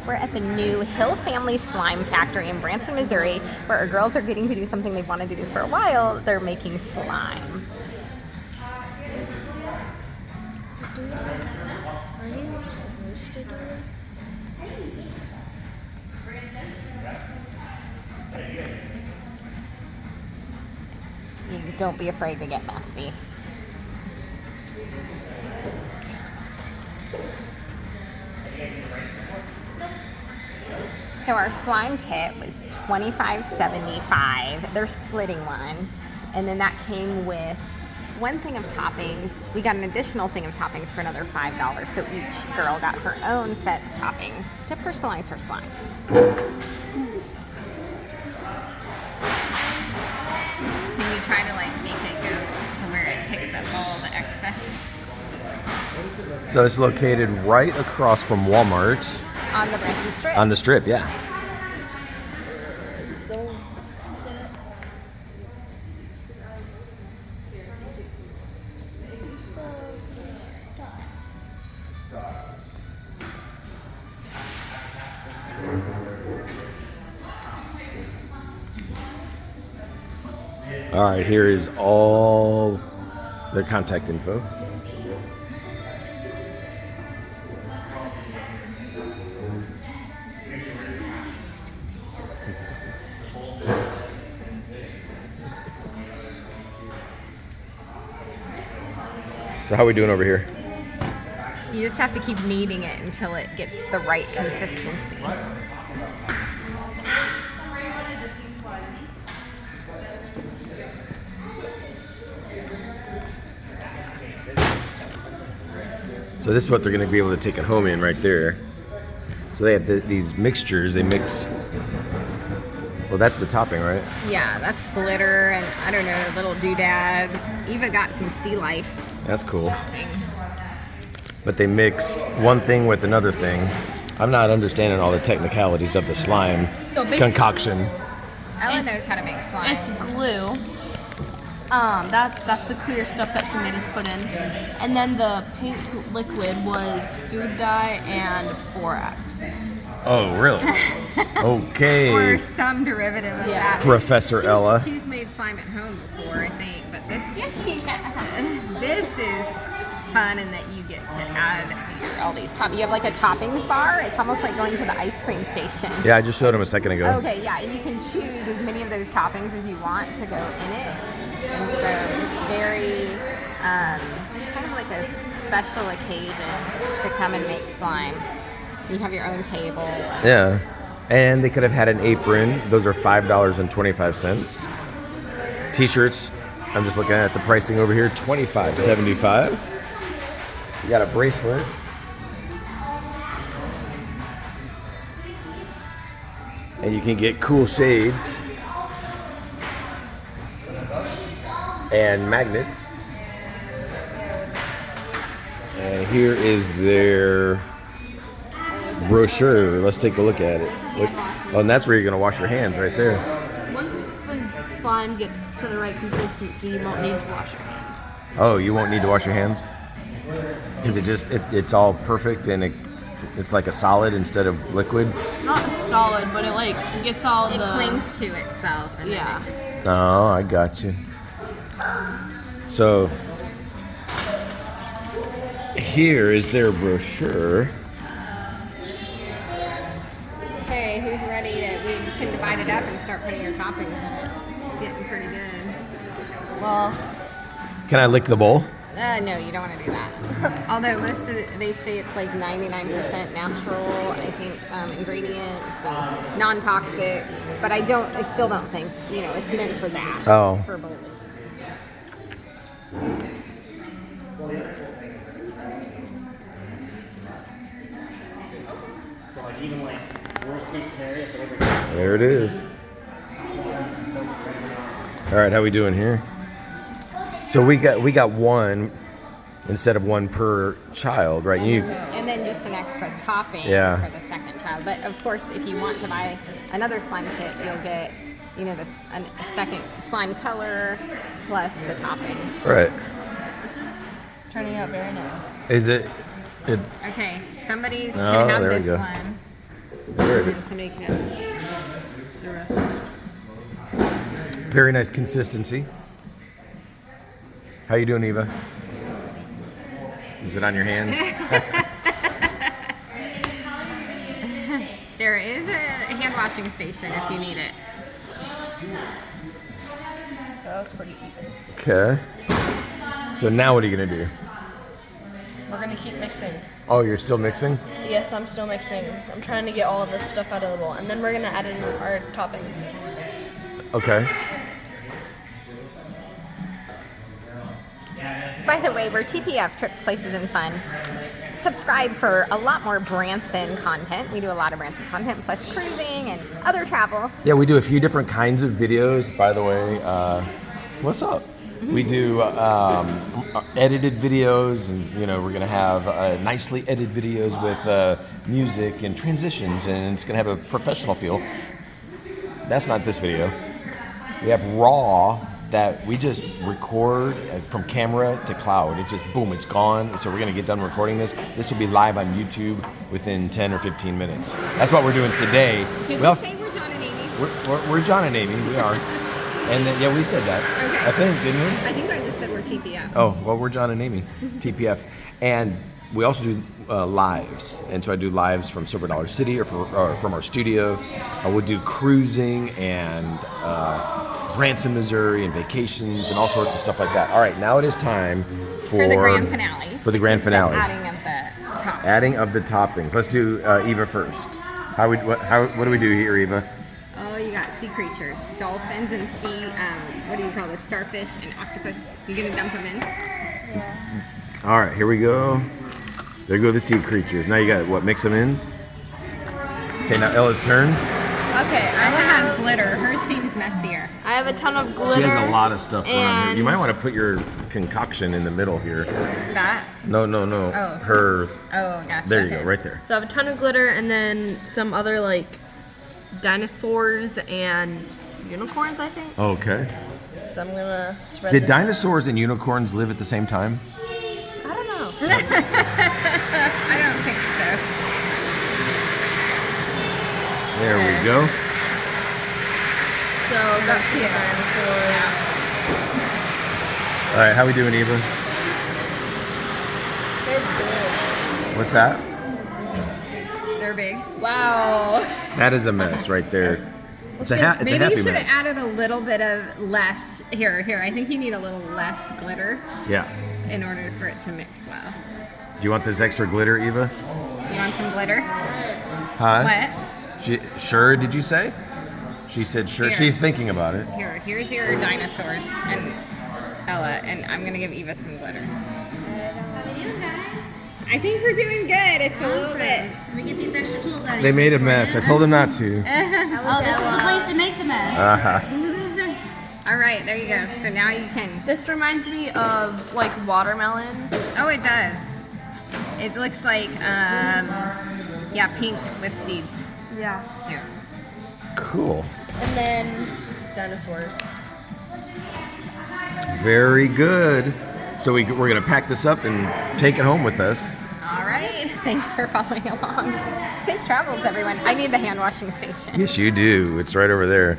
We're at the new Hill Family Slime Factory in Branson, Missouri, where our girls are getting to do something they've wanted to do for a while. They're making slime. Are you supposed to do it? Don't be afraid to get messy. So our slime kit was $25.75. They're splitting one. And then that came with one thing of toppings. We got an additional thing of toppings for another $5. So each girl got her own set of toppings to personalize her slime. Can you try to make it go to where it picks up all the excess? So it's located right across from Walmart. On the Branson Strip. On the Strip, yeah. So All right, here is all their contact info. So how are we doing over here? You just have to keep kneading it until it gets the right consistency. So this is what they're going to be able to take it home in right there. So they have these mixtures. They mix. Well, that's the topping, right? Yeah, that's glitter and I don't know, little doodads. Eva got some sea life That's cool. toppings. But they mixed one thing with another thing. I'm not understanding all the technicalities of the slime So basically- concoction. Ella knows how to make slime. it's glue. That's the clear stuff that she made us put in, and then the pink liquid was food dye and borax. Oh, really? Okay. or some derivative of Yeah. that. Professor Ella. She's made slime at home before, I think, but this Yeah. this is fun in that you get to add all these You have like a toppings bar. It's almost like going to the ice cream station. Yeah, I just showed him a second ago. Okay, yeah, and you can choose as many of those toppings as you want to go in it. And so it's very kind of like a special occasion to come and make slime. You have your own table. Yeah. And they could have had an apron. Those are $5.25. T-shirts, I'm just looking at the pricing over here, $25.75. You got a bracelet. And you can get cool shades and magnets. And here is their brochure. Let's take a look at it. Look. Oh, and that's where you're going to wash your hands right there. Once the slime gets to the right consistency, you won't need to wash your hands. Oh, you won't need to wash your hands? Because it's all perfect and it's like a solid instead of liquid? Not solid, but it gets all It the. clings to itself. And Yeah. then it gets, Oh, I got you. So here is their brochure. okay, who's ready to? We can divide it up and start putting your toppings in it. It's getting pretty good. Well, Can I lick the bowl? No, you don't want to do that. Although they say it's like 99% natural, I think, ingredients and non-toxic. But I still don't think, it's meant for that. Oh. For bowling. There it is. All right, how we doing here? So we got one instead of one per child, right? And then just an extra topping Yeah. for the second child. But of course, if you want to buy another slime kit, you'll get, a second slime color plus the toppings. Right. this is turning out very nice. Is it? Okay, somebody's Oh, gonna have there we this go. one. Very, And then somebody can have the rest. very nice consistency. How you doing, Eva? Is it on your hands? There is a hand washing station if you need it. That looks pretty even. Okay. So now what are you gonna do? We're gonna keep mixing. Oh, you're still mixing? Yes, I'm still mixing. I'm trying to get all of this stuff out of the bowl. And then we're gonna add in our toppings. Okay. By the way, we're TPF, Trips, Places, and Fun. Subscribe for a lot more Branson content. We do a lot of Branson content, plus cruising and other travel. Yeah, we do a few different kinds of videos. By the way, what's up? We do edited videos, and we're gonna have nicely edited videos with music and transitions, and it's gonna have a professional feel. That's not this video. We have raw that we just record from camera to cloud. It just boom, it's gone. So we're gonna get done recording this. This will be live on YouTube within 10 or 15 minutes. That's what we're doing today. Did we say we're John and Amy? We're John and Amy. We are. And then, yeah, we said that. Okay. I think, didn't we? I think I just said we're TPF. Oh, well, we're John and Amy, TPF. And we also do lives. And so I do lives from Silver Dollar City or from our studio. We'll do cruising and Branson, Missouri, and vacations and all sorts of stuff like that. All right, now it is time for the grand finale. For the grand finale. The adding of the toppings. Adding of the toppings. Let's do Eva first. What do we do here, Eva? Oh, you got sea creatures, dolphins and sea, what do you call this, starfish and octopus. You gonna dump them in? All right, here we go. There go the sea creatures. Now you got what? Mix them in. Okay, now Ella's turn. Okay, Ella has glitter. Hers seems messier. I have a ton of glitter. She has a lot of stuff going on here. You and- might want to put your concoction in the middle here. That? No. Oh. Her. Oh, gotcha. There you Okay. go, right there. So I have a ton of glitter and then some other like dinosaurs and unicorns, I think. Okay. So I'm gonna spread Did this dinosaurs and unicorns live at the same time? out. I don't know. I don't think so. There we go. So got two cute. dinosaurs. All right, how we doing, Eva? They're big. What's that? They're big. Wow. That is a mess right there. It's a Maybe happy you should mess. have added a little bit of less. Here. I think you need a little less glitter Yeah. in order for it to mix well. Do you want this extra glitter, Eva? You want some glitter? Huh? What? Sure, did you say? She said sure. Here. She's thinking about it. Here's your dinosaurs and Ella, and I'm gonna give Eva some glitter. I think we're doing good. It's a little bit. Let me get these extra tools out of They made a mess. I told them not to. Oh, this is the place to make the mess. Uh-huh. All right, there you go. So now you can. This reminds me of like watermelon. Oh, it does. It looks like pink with seeds. Yeah. Here. Cool. And then dinosaurs. Very good. So we're going to pack this up and take it home with us. All right. Thanks for following along. Safe travels, everyone. I need the hand washing station. Yes, you do. It's right over there.